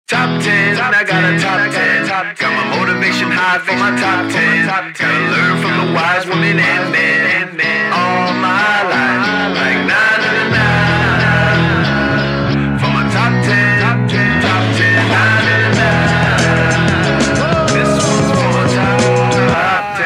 Top 10, I got a top 10. Got my motivation high for my top 10. Gotta learn from the wise women and men. All my life, like nah, nah, nah, nah. For my top 10, top 10, nah, nah, nah. This one's for my top 10.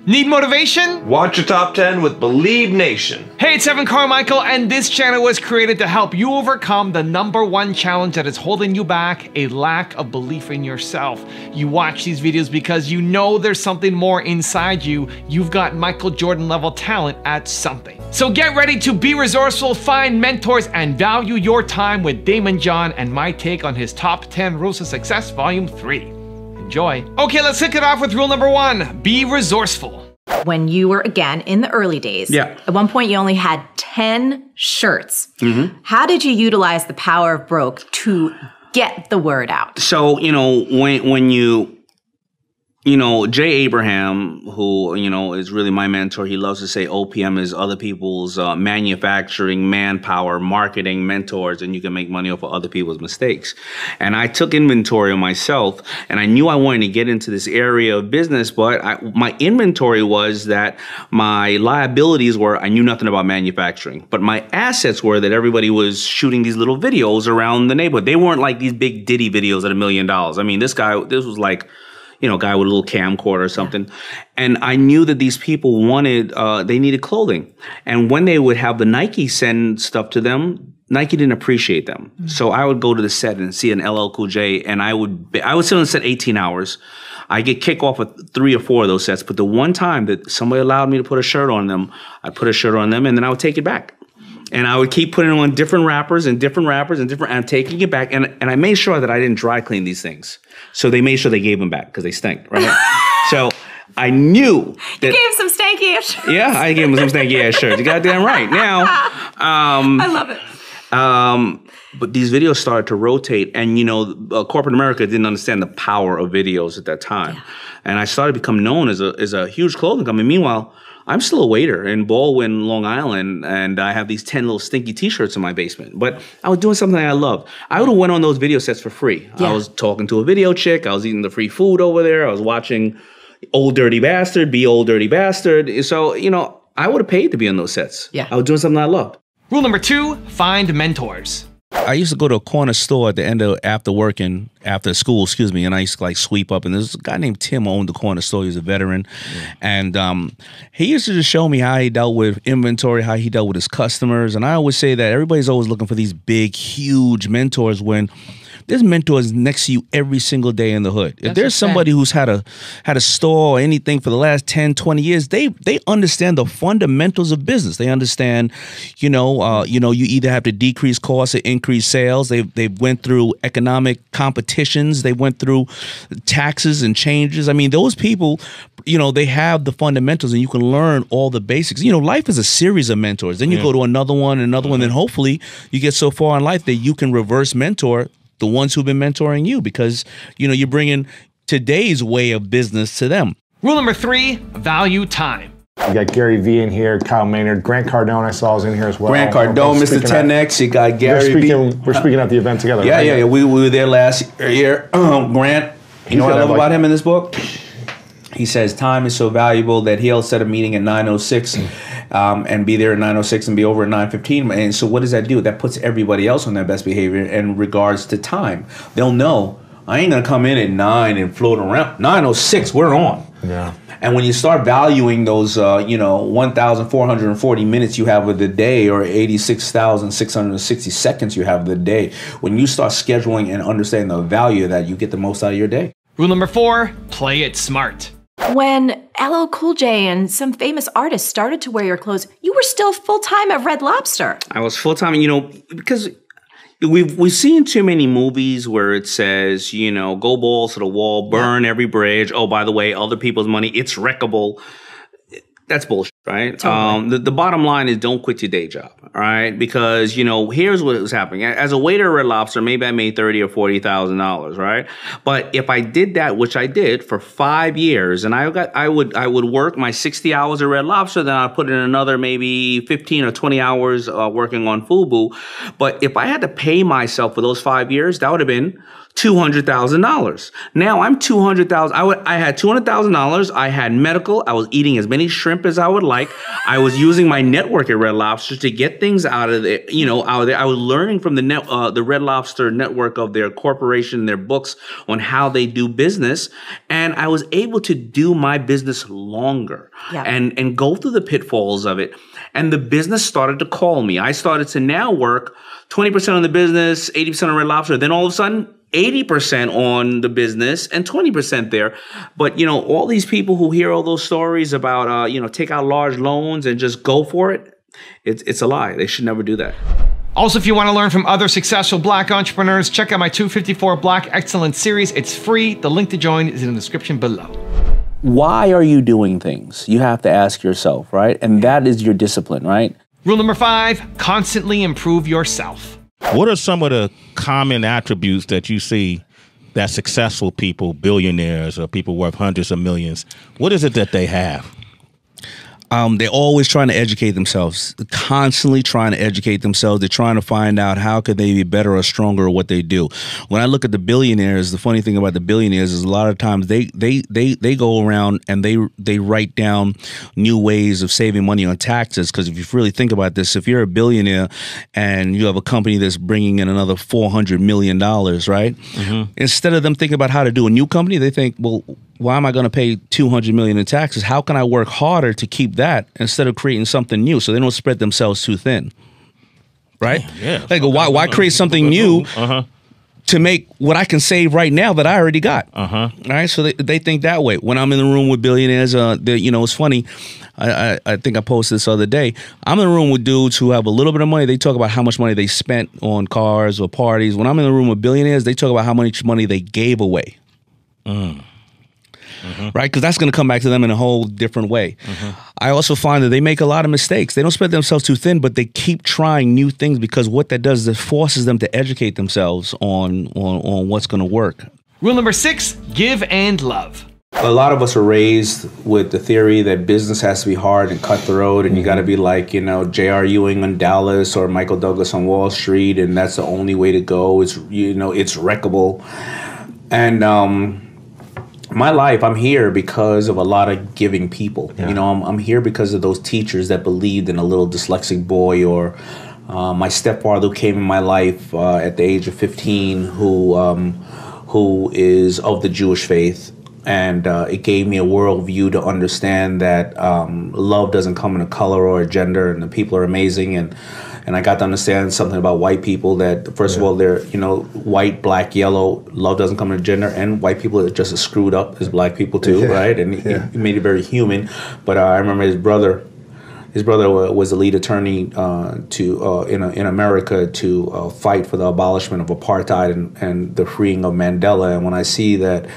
Need motivation? Watch your top 10 with Believe Nation. Hey, it's Evan Carmichael, and this channel was created to help you overcome the #1 challenge that is holding you back, a lack of belief in yourself. You watch these videos because you know there's something more inside you. You've got Michael Jordan level talent at something. So get ready to be resourceful, find mentors, and value your time with Daymond John and my take on his top 10 rules of success, volume 3. Enjoy. Okay, let's kick it off with rule number 1, be resourceful. When you were, again, in the early days, at one point you only had 10 shirts. How did you utilize the power of broke to get the word out? So, when Jay Abraham, who, is really my mentor, he loves to say OPM is other people's manufacturing, manpower, marketing mentors, and you can make money off of other people's mistakes. And I took inventory of myself, and I knew I wanted to get into this area of business, but my inventory was that my liabilities were I knew nothing about manufacturing, but my assets were that everybody was shooting these little videos around the neighborhood. They weren't like these big Diddy videos at $1 million. I mean, this was like, guy with a little camcorder or something. And I knew that these people they needed clothing. And when they would have the Nike send stuff to them, Nike didn't appreciate them. So I would go to the set and see an LL Cool J, and I would sit on the set 18 hours. I get kicked off with 3 or 4 of those sets. But the one time that somebody allowed me to put a shirt on them, I put a shirt on them, and then I would take it back. And I would keep putting on different rappers and and taking it back. And I made sure that I didn't dry clean these things. So they made sure they gave them back because they stink, right? So I knew that. You gave some stanky ass shirts. Yeah, I gave them some stanky ass shirts. You goddamn right. Now, I love it. But these videos started to rotate, and corporate America didn't understand the power of videos at that time. And I started to become known as a huge clothing company. Meanwhile, I'm still a waiter in Baldwin, Long Island, and I have these 10 little stinky T-shirts in my basement. But I was doing something I love. I would have went on those video sets for free. I was talking to a video chick. I was eating the free food over there. I was watching Old Dirty Bastard, Be Old Dirty Bastard. So, I would have paid to be on those sets. I was doing something I loved. Rule number 2, find mentors. I used to go to a corner store at the end of after school, and I used to sweep up. And there's a guy named Tim who owned the corner store. He was a veteran, and he used to just show me how he dealt with inventory, how he dealt with his customers. And I always say that everybody's always looking for these big, huge mentors when there's mentors next to you every single day in the hood. If there's somebody who's had a store or anything for the last 10, 20 years, they understand the fundamentals of business. They understand, you either have to decrease costs or increase sales. They went through economic competitions. They went through taxes and changes. I mean, those people, they have the fundamentals, and you can learn all the basics. Life is a series of mentors. Then you go to another one, then hopefully you get so far in life that you can reverse mentor the ones who've been mentoring you, because you're bringing today's way of business to them. Rule number 3, value time. We got Gary V in here, Kyle Maynard, Grant Cardone I saw is in here as well. Grant Cardone, Mr. 10X, you got Gary V. We're speaking at the event together. Yeah, we were there last year. Grant, you know what I love about him in this book? He says time is so valuable that he'll set a meeting at 9:06 and be there at 9:06 and be over at 9:15. And so what does that do? That puts everybody else on their best behavior in regards to time. They'll know, I ain't going to come in at 9 and float around. 9:06, we're on. Yeah. And when you start valuing those, 1,440 minutes you have of the day, or 86,660 seconds you have of the day, when you start scheduling and understanding the value of that, you get the most out of your day. Rule number 4, play it smart. When LL Cool J and some famous artists started to wear your clothes, you were still full-time at Red Lobster. I was full-time, because we've seen too many movies where it says, go balls to the wall, burn every bridge. Oh, by the way, other people's money, it's wreckable. That's bullshit, right? Totally. The bottom line is don't quit your day job, all right? Because, you know, here's what was happening. As a waiter at Red Lobster, maybe I made $30,000 or $40,000, right? But if I did that, which I did for 5 years, and I would work my 60 hours at Red Lobster, then I'd put in another maybe 15 or 20 hours working on FUBU. But if I had to pay myself for those 5 years, that would have been $200,000. Now I'm $200,000. I had $200,000. I had medical. I was eating as many shrimp as I would like. I was using my network at Red Lobster to get things out of there. I was learning from the Red Lobster network of their corporation, their books on how they do business, and I was able to do my business longer and go through the pitfalls of it. And the business started to call me. I started to now work 20% on the business, 80% on Red Lobster. Then all of a sudden, 80% on the business and 20% there. But, you know, all these people who hear all those stories about, take out large loans and just go for it, it's a lie. They should never do that. Also, if you want to learn from other successful Black entrepreneurs, check out my 254 Black Excellence series. It's free. The link to join is in the description below. Why are you doing things? You have to ask yourself, right? And that is your discipline, right? Rule number 5, constantly improve yourself. What are some of the common attributes that you see that successful people, billionaires or people worth hundreds of millions, what is it that they have? They're always trying to educate themselves, constantly trying to educate themselves. They're trying to find out how could they be better or stronger at what they do. When I look at the billionaires, the funny thing about the billionaires is a lot of times they go around and they write down new ways of saving money on taxes. Because if you really think about this, if you're a billionaire and you have a company that's bringing in another $400 million, right? Mm-hmm. Instead of them thinking about how to do a new company, they think, well, why am I going to pay $200 million in taxes? How can I work harder to keep that instead of creating something new so they don't spread themselves too thin? Right? Yeah. Like, why create something new to make what I can save right now that I already got? All right? So they think that way. When I'm in the room with billionaires, it's funny. I think I posted this other day. I'm in the room with dudes who have a little bit of money. They talk about how much money they spent on cars or parties. When I'm in the room with billionaires, they talk about how much money they gave away. Right? Because that's going to come back to them in a whole different way. I also find that they make a lot of mistakes. They don't spread themselves too thin, but they keep trying new things because what that does is it forces them to educate themselves on what's going to work. Rule number 6, give and love. A lot of us are raised with the theory that business has to be hard and cutthroat, and you got to be like, J.R. Ewing on Dallas or Michael Douglas on Wall Street, and that's the only way to go. It's wreckable. And my life, I'm here because of a lot of giving people. Yeah. I'm here because of those teachers that believed in a little dyslexic boy, or my stepfather who came in my life at the age of 15, who is of the Jewish faith. And it gave me a worldview to understand that love doesn't come in a color or a gender, and the people are amazing. And I got to understand something about white people that, first of all, they're, white, black, yellow. Love doesn't come in a gender, and white people are just as screwed up as black people too, right? And he made it very human. But I remember his brother was the lead attorney in America to fight for the abolishment of apartheid and the freeing of Mandela. And when I see that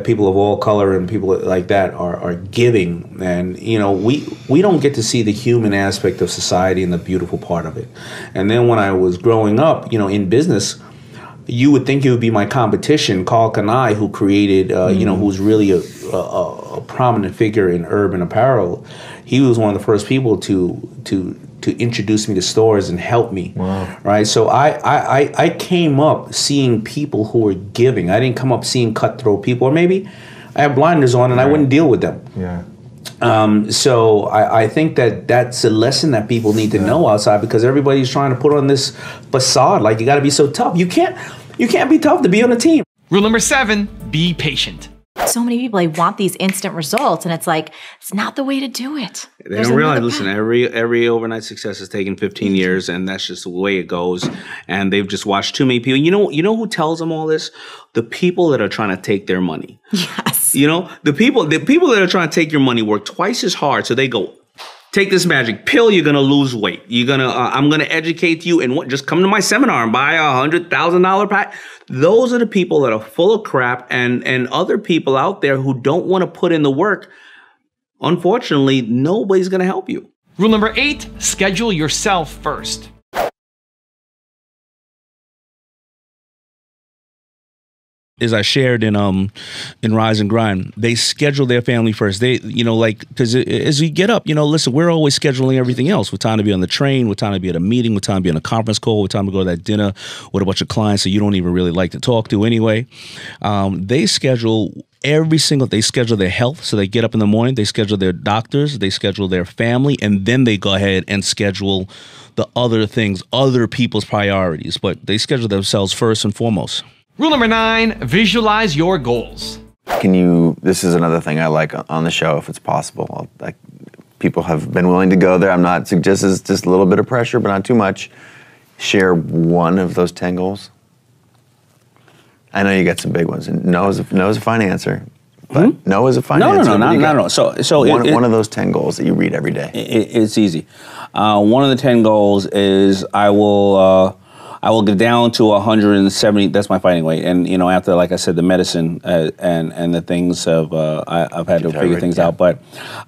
people of all color and people like that are giving, and we don't get to see the human aspect of society and the beautiful part of it. And then when I was growing up, in business, you would think it would be my competition, Carl Kanai, who created, who's really a prominent figure in urban apparel. He was one of the first people to introduce me to stores and help me. Wow. Right? So I came up seeing people who were giving. I didn't come up seeing cutthroat people, or maybe I have blinders on and I wouldn't deal with them. Yeah. So I think that's a lesson that people need to know outside, because everybody's trying to put on this facade like you got to be so tough. You can't be tough to be on a team. Rule number 7, be patient. So many people, they want these instant results, and it's like, it's not the way to do it. They don't realize, listen, every overnight success has taken 15 years, and that's just the way it goes. And they've just watched too many people. You know who tells them all this? The people that are trying to take their money. Yes. The people that are trying to take your money work twice as hard. So they go, take this magic pill, you're gonna lose weight. I'm gonna educate you, and just come to my seminar and buy a $100,000 pack. Those are the people that are full of crap, and other people out there who don't want to put in the work. unfortunately, nobody's going to help you. Rule number 8, schedule yourself first. As I shared in Rise and Grind, they schedule their family first. They, you know, like, because as you get up, you know, listen, we're always scheduling everything else. What time to be on the train, what time to be at a meeting, what time to be on a conference call, what time to go to that dinner with a bunch of clients that you don't even really like to talk to anyway. They schedule they schedule their health. So they get up in the morning, they schedule their doctors, they schedule their family, and then they go ahead and schedule the other things, other people's priorities. But they schedule themselves first and foremost. Rule number 9, visualize your goals. This is another thing I like on the show, if it's possible. People have been willing to go there. I'm not suggesting it's just a little bit of pressure, but not too much. Share one of those 10 goals. I know you got some big ones. And no is a fine answer. But no is a fine answer. No. So one of those 10 goals that you read every day. It's easy. One of the 10 goals is I will get down to 170. That's my fighting weight. And, you know, after, like I said, the medicine and the things I've had to figure things out. But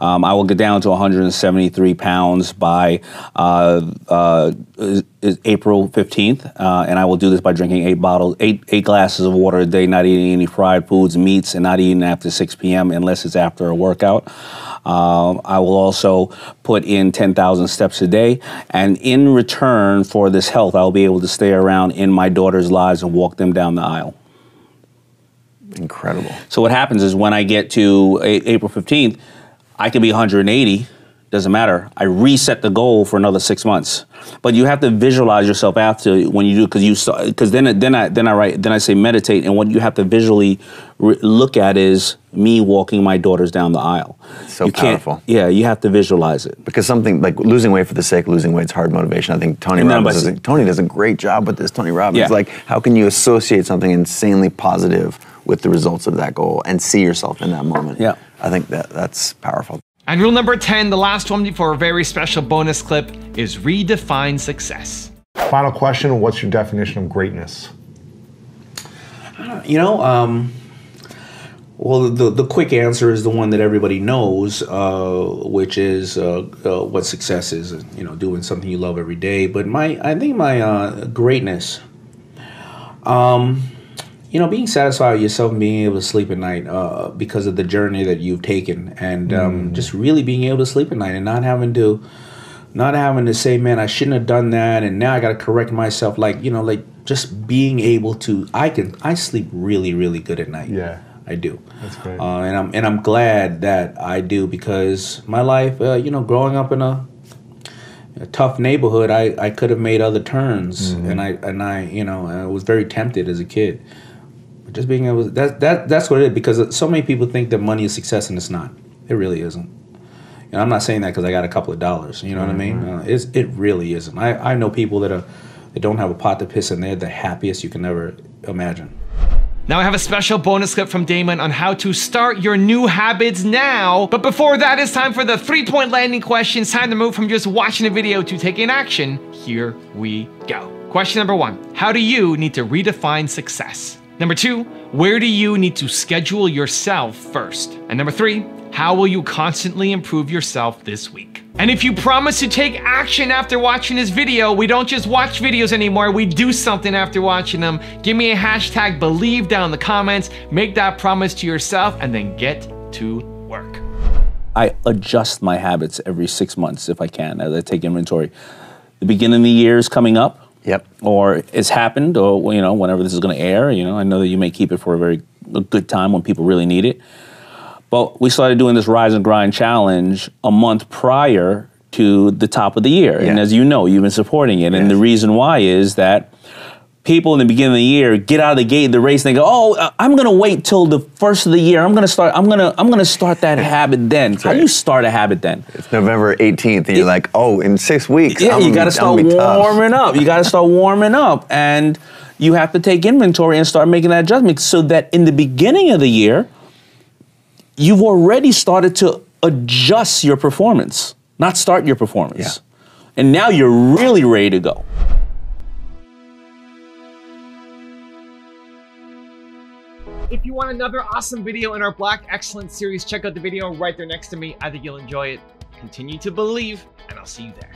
I will get down to 173 pounds by April 15th. And I will do this by drinking 8 glasses of water a day, not eating any fried foods, meats, and not eating after 6 p.m. unless it's after a workout. I will also put in 10,000 steps a day, and in return for this health, I'll be able to stay around in my daughter's lives and walk them down the aisle. Incredible. So what happens is when I get to April 15th, I can be 180. Doesn't matter. I reset the goal for another 6 months. But you have to visualize yourself after when you do, because then I say meditate, and what you have to visually look at is me walking my daughters down the aisle. So powerful. Yeah, you have to visualize it. Because something like losing weight for the sake of losing weight is hard motivation. I think Tony does a great job with this. Tony Robbins, like, how can you associate something insanely positive with the results of that goal and see yourself in that moment? Yeah, I think that's powerful. And rule number 10, the last one before a very special bonus clip, is redefine success. Final question, what's your definition of greatness? You know, well, the quick answer is the one that everybody knows, which is what success is. You know, doing something you love every day. But I think my greatness, you know, being satisfied with yourself and being able to sleep at night because of the journey that you've taken, and just really being able to sleep at night and not having to say, man, I shouldn't have done that, and now I got to correct myself. Like, you know, like just being able to, I sleep really, really good at night. Yeah. I do. That's great. And I'm glad that I do, because my life, you know, growing up in a tough neighborhood, I could have made other turns, and I, you know, I was very tempted as a kid. But just being able, that's what it is, because so many people think that money is success, and it's not. It really isn't. And I'm not saying that because I got a couple of dollars. You know what I mean? It really isn't. I know people that don't have a pot to piss in. They're the happiest you can ever imagine. Now I have a special bonus clip from Daymond on how to start your new habits now. But before that, it's time for the 3-point landing questions. Time to move from just watching a video to taking action. Here we go. Question number 1, how do you need to redefine success? Number 2, where do you need to schedule yourself first? And number 3, how will you constantly improve yourself this week? And if you promise to take action after watching this video, we don't just watch videos anymore, we do something after watching them. Give me a hashtag believe down in the comments, make that promise to yourself, and then get to work. I adjust my habits every 6 months if I can, as I take inventory. The beginning of the year is coming up. Yep. Or it's happened, or, you know, whenever this is going to air. You know, I know that you may keep it for a good time when people really need it. But we started doing this Rise and Grind challenge a month prior to the top of the year. Yeah. And as you know, you've been supporting it. Yes. And the reason why is that people in the beginning of the year get out of the gate, the race, and they go, oh, I'm going to wait till the first of the year. I'm going to start that habit then. How do you start a habit then? It's November 18th, and you're like, oh, in 6 weeks. Yeah, you got to start warming up. You got to start warming up. And you have to take inventory and start making that adjustment so that in the beginning of the year, you've already started to adjust your performance, not start your performance. Yeah. And now you're really ready to go. If you want another awesome video in our Black Excellence series, check out the video right there next to me. I think you'll enjoy it. Continue to believe, and I'll see you there.